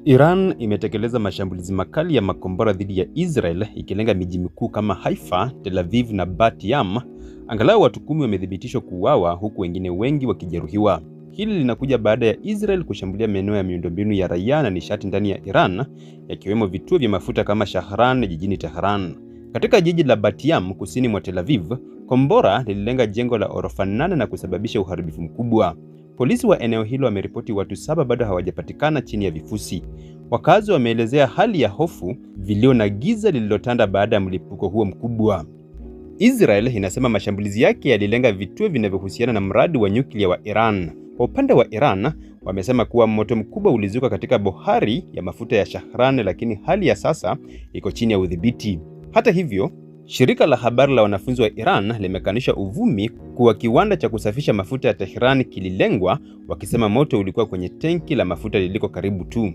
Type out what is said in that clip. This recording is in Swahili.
Iran imetekeleza mashambulizi makali ya makombora dhidi ya Israel ikilenga miji mikuu kama Haifa, Tel Aviv na Bat Yam. Angalau watu 10 wamethibitishwa kuuawa huku wengine wengi wakijeruhiwa. Hili linakuja baada ya Israel kushambulia maeneo ya miundombinu ya raia na nishati ndani ya Iran, yakiwemo vituo vya mafuta kama Shahran jijini Tehran. Katika jiji la Bat Yam kusini mwa Tel Aviv, kombora lililenga jengo la orofa 8 na kusababisha uharibifu mkubwa. Polisi wa eneo hilo wameripoti watu 7 bado hawajapatikana chini ya vifusi. Wakazi wameelezea hali ya hofu, vilio na giza lililotanda baada ya mlipuko huo mkubwa. Israel inasema mashambulizi yake yalilenga vituo vinavyohusiana na mradi wa nyuklia wa Iran. Kwa upande wa Iran, wamesema kuwa moto mkubwa ulizuka katika bohari ya mafuta ya Shahran, lakini hali ya sasa iko chini ya udhibiti. Hata hivyo, shirika la habari la wanafunzi wa Iran limekanusha uvumi kuwa kiwanda cha kusafisha mafuta ya Tehran kililengwa, wakisema moto ulikuwa kwenye tenki la mafuta liliko karibu tu.